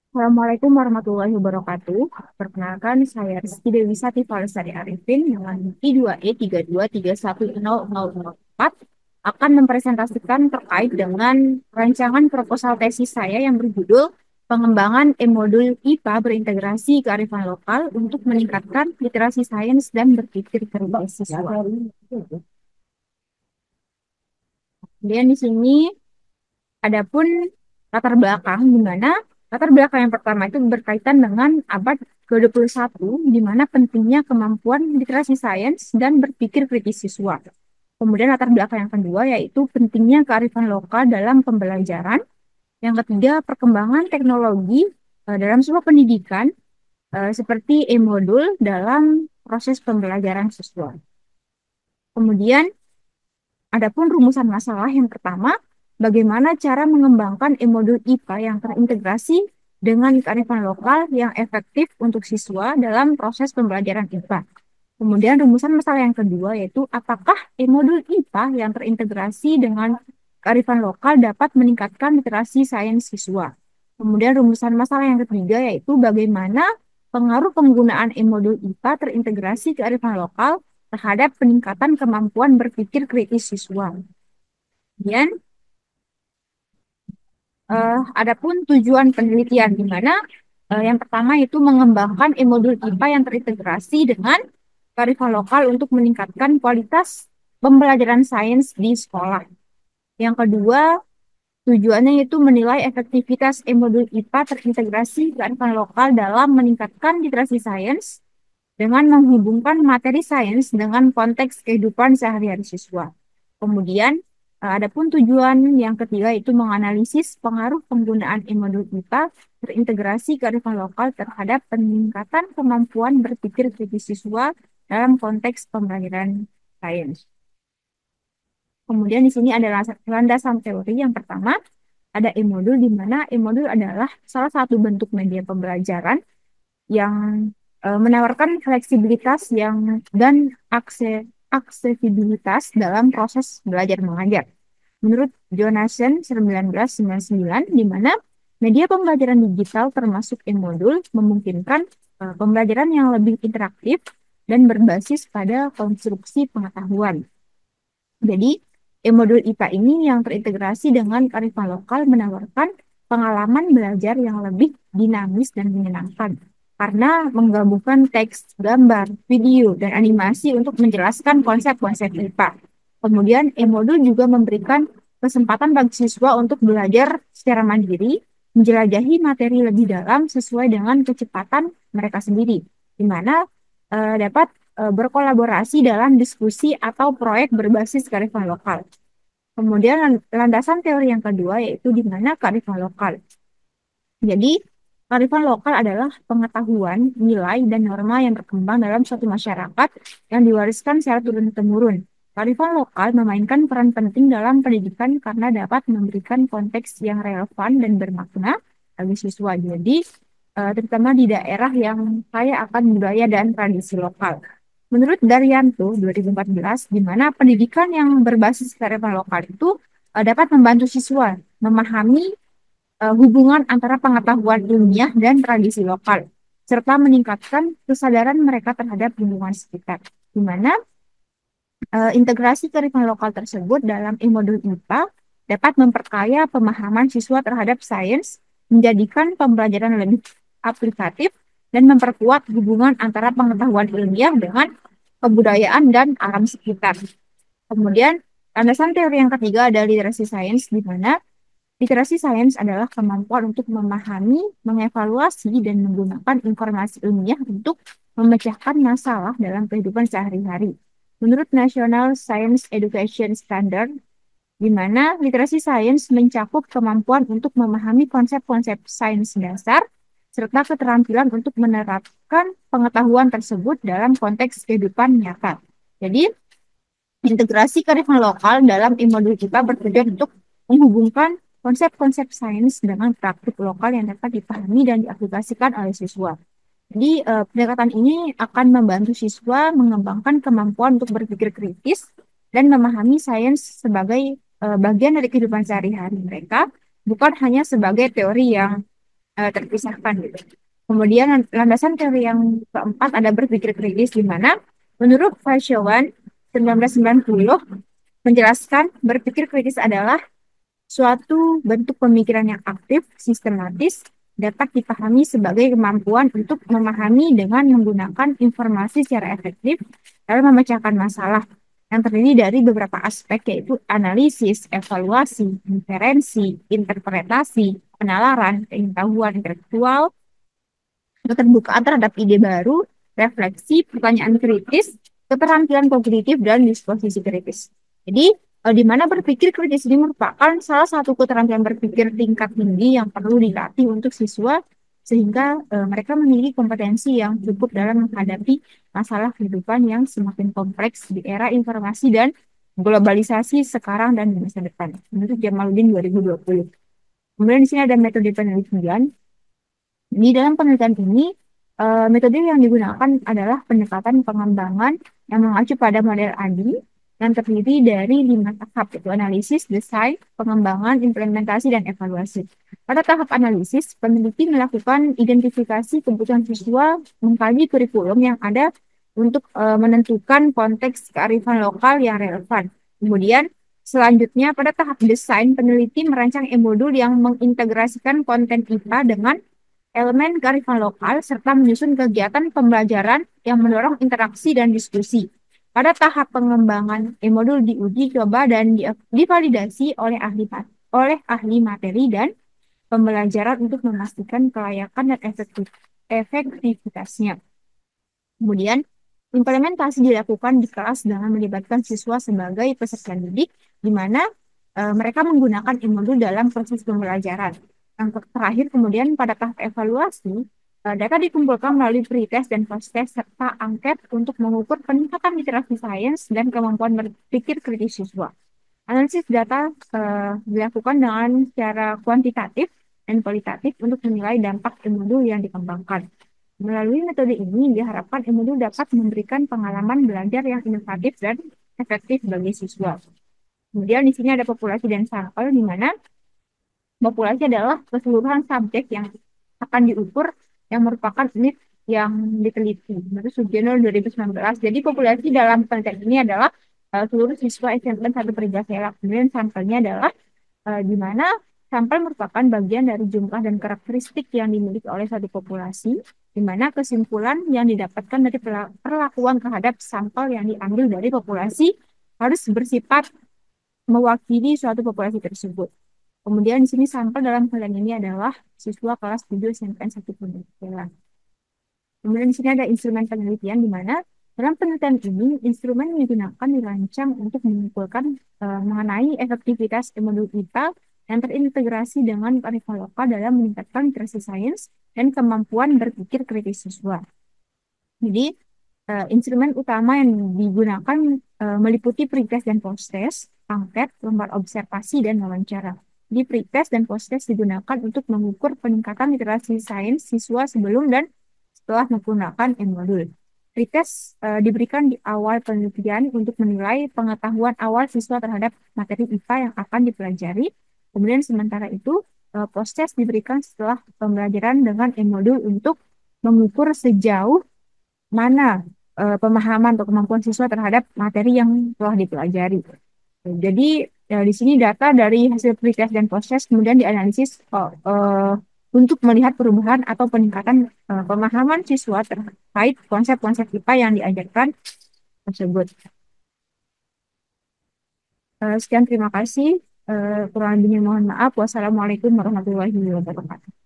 Assalamualaikum warahmatullahi wabarakatuh. Perkenalkan, saya Rizky Dewi Sati Falsari Arifin dengan I2E32310004 akan mempresentasikan terkait dengan rancangan proposal tesis saya yang berjudul Pengembangan e-modul IPA berintegrasi kearifan lokal untuk meningkatkan literasi sains dan berpikir kritis siswa. Kemudian di sini adapun latar belakang di mana latar belakang yang pertama itu berkaitan dengan abad ke-21 di mana pentingnya kemampuan literasi sains dan berpikir kritis siswa. Kemudian latar belakang yang kedua yaitu pentingnya kearifan lokal dalam pembelajaran. Yang ketiga, perkembangan teknologi dalam sebuah pendidikan seperti e-modul dalam proses pembelajaran siswa. Kemudian adapun rumusan masalah yang pertama, bagaimana cara mengembangkan e-modul IPA yang terintegrasi dengan kearifan lokal yang efektif untuk siswa dalam proses pembelajaran IPA. Kemudian rumusan masalah yang kedua yaitu apakah e-modul IPA yang terintegrasi dengan kearifan lokal dapat meningkatkan literasi sains siswa. Kemudian rumusan masalah yang ketiga yaitu bagaimana pengaruh penggunaan e-modul IPA terintegrasi kearifan lokal terhadap peningkatan kemampuan berpikir kritis siswa. Kemudian, adapun tujuan penelitian di mana yang pertama itu mengembangkan e-modul IPA yang terintegrasi dengan kearifan lokal untuk meningkatkan kualitas pembelajaran sains di sekolah. Yang kedua, tujuannya itu menilai efektivitas e-modul IPA terintegrasi kearifan lokal dalam meningkatkan literasi sains dengan menghubungkan materi sains dengan konteks kehidupan sehari-hari siswa. Kemudian, adapun tujuan yang ketiga itu menganalisis pengaruh penggunaan e-modul IPA terintegrasi kearifan lokal terhadap peningkatan kemampuan berpikir kritis siswa dalam konteks pembelajaran sains. Kemudian di sini ada landasan teori yang pertama, ada e-modul di mana e-modul adalah salah satu bentuk media pembelajaran yang menawarkan fleksibilitas dan aksesibilitas dalam proses belajar mengajar. Menurut Jonathan 1999, di mana media pembelajaran digital termasuk e-modul memungkinkan pembelajaran yang lebih interaktif dan berbasis pada konstruksi pengetahuan. Jadi, e-modul IPA ini yang terintegrasi dengan kearifan lokal menawarkan pengalaman belajar yang lebih dinamis dan menyenangkan karena menggabungkan teks, gambar, video, dan animasi untuk menjelaskan konsep-konsep IPA. Kemudian, e-modul juga memberikan kesempatan bagi siswa untuk belajar secara mandiri, menjelajahi materi lebih dalam sesuai dengan kecepatan mereka sendiri, di mana dapat berkolaborasi dalam diskusi atau proyek berbasis kearifan lokal. Kemudian landasan teori yang kedua yaitu di mana kearifan lokal. Jadi, kearifan lokal adalah pengetahuan, nilai, dan norma yang berkembang dalam suatu masyarakat yang diwariskan secara turun-temurun. Kearifan lokal memainkan peran penting dalam pendidikan karena dapat memberikan konteks yang relevan dan bermakna bagi siswa. Jadi, terutama di daerah yang kaya akan budaya dan tradisi lokal. Menurut Daryanto 2014, di mana pendidikan yang berbasis kearifan lokal itu dapat membantu siswa memahami hubungan antara pengetahuan ilmiah dan tradisi lokal, serta meningkatkan kesadaran mereka terhadap lingkungan sekitar. Di mana integrasi kearifan lokal tersebut dalam e-modul IPA dapat memperkaya pemahaman siswa terhadap sains, menjadikan pembelajaran lebih aplikatif, dan memperkuat hubungan antara pengetahuan ilmiah dengan kebudayaan dan alam sekitar. Kemudian, landasan teori yang ketiga adalah literasi sains, di mana literasi sains adalah kemampuan untuk memahami, mengevaluasi, dan menggunakan informasi ilmiah untuk memecahkan masalah dalam kehidupan sehari-hari. Menurut National Science Education Standard, di mana literasi sains mencakup kemampuan untuk memahami konsep-konsep sains dasar, serta keterampilan untuk menerapkan pengetahuan tersebut dalam konteks kehidupan nyata. Jadi, integrasi kearifan lokal dalam e-modul kita bertujuan untuk menghubungkan konsep-konsep sains dengan praktik lokal yang dapat dipahami dan diaplikasikan oleh siswa. Jadi, pendekatan ini akan membantu siswa mengembangkan kemampuan untuk berpikir kritis dan memahami sains sebagai bagian dari kehidupan sehari-hari mereka, bukan hanya sebagai teori yang terpisahkan gitu. Kemudian landasan teori yang keempat ada berpikir kritis, di mana menurut Fashiowan 1990 menjelaskan berpikir kritis adalah suatu bentuk pemikiran yang aktif, sistematis, dapat dipahami sebagai kemampuan untuk memahami dengan menggunakan informasi secara efektif dalam memecahkan masalah yang terdiri dari beberapa aspek, yaitu analisis, evaluasi, inferensi, interpretasi, penalaran, pengetahuan intelektual, keterbukaan terhadap ide baru, refleksi, pertanyaan kritis, keterampilan kognitif, dan disposisi kritis. Jadi, di mana berpikir kritis ini merupakan salah satu keterampilan berpikir tingkat tinggi yang perlu dilatih untuk siswa sehingga mereka memiliki kompetensi yang cukup dalam menghadapi masalah kehidupan yang semakin kompleks di era informasi dan globalisasi sekarang dan di masa depan. Menurut Jamaluddin 2020. Kemudian di sini ada metode penelitian. Di dalam penelitian ini, metode yang digunakan adalah pendekatan pengembangan yang mengacu pada model ADI yang terdiri dari 5 tahap, yaitu analisis, desain, pengembangan, implementasi, dan evaluasi. Pada tahap analisis, peneliti melakukan identifikasi kebutuhan siswa, mengkaji kurikulum yang ada untuk menentukan konteks kearifan lokal yang relevan. Kemudian, selanjutnya pada tahap desain, peneliti merancang e-modul yang mengintegrasikan konten IPA dengan elemen kearifan lokal, serta menyusun kegiatan pembelajaran yang mendorong interaksi dan diskusi. Pada tahap pengembangan, e-modul diuji coba dan divalidasi oleh ahli materi dan pembelajaran untuk memastikan kelayakan dan efektivitasnya. Kemudian, implementasi dilakukan di kelas dengan melibatkan siswa sebagai peserta didik, di mana mereka menggunakan e-modul dalam proses pembelajaran. Yang terakhir, kemudian pada tahap evaluasi, data dikumpulkan melalui pretest dan post-test serta angket untuk mengukur peningkatan literasi sains dan kemampuan berpikir kritis siswa. Analisis data dilakukan dengan secara kuantitatif dan kualitatif untuk menilai dampak e-modul yang dikembangkan. Melalui metode ini diharapkan e-modul dapat memberikan pengalaman belajar yang inovatif dan efektif bagi siswa. Kemudian di sini ada populasi dan sampel, di mana populasi adalah keseluruhan subjek yang akan diukur yang merupakan unit yang diteliti. Menurut Sugiono 2019. Jadi populasi dalam konteks ini adalah seluruh siswa SMK 1 Perjasela. Kemudian sampelnya adalah di mana sampel merupakan bagian dari jumlah dan karakteristik yang dimiliki oleh suatu populasi, di mana kesimpulan yang didapatkan dari perlakuan terhadap sampel yang diambil dari populasi harus bersifat mewakili suatu populasi tersebut. Kemudian di sini sampel dalam hal ini adalah siswa kelas 7 SMPN 1 Pondok. Kemudian di sini ada instrumen penelitian, di mana dalam penelitian ini instrumen yang digunakan dirancang untuk mengumpulkan mengenai efektivitas e-modul IPA yang terintegrasi dengan kearifan lokal dalam meningkatkan literasi sains dan kemampuan berpikir kritis siswa. Jadi instrumen utama yang digunakan meliputi pretest dan post-test, angket, lembar observasi, dan wawancara. Di pretest dan post-test digunakan untuk mengukur peningkatan literasi sains siswa sebelum dan setelah menggunakan e-modul. Pretest diberikan di awal penelitian untuk menilai pengetahuan awal siswa terhadap materi IPA yang akan dipelajari. Kemudian sementara itu, post-test diberikan setelah pembelajaran dengan e-modul untuk mengukur sejauh mana pemahaman atau kemampuan siswa terhadap materi yang telah dipelajari. Jadi di sini data dari hasil pretest dan post-test kemudian dianalisis untuk melihat perubahan atau peningkatan pemahaman siswa terkait konsep-konsep IPA yang diajarkan tersebut. Sekian, terima kasih. Kurang lebihnya mohon maaf. Wassalamualaikum warahmatullahi wabarakatuh.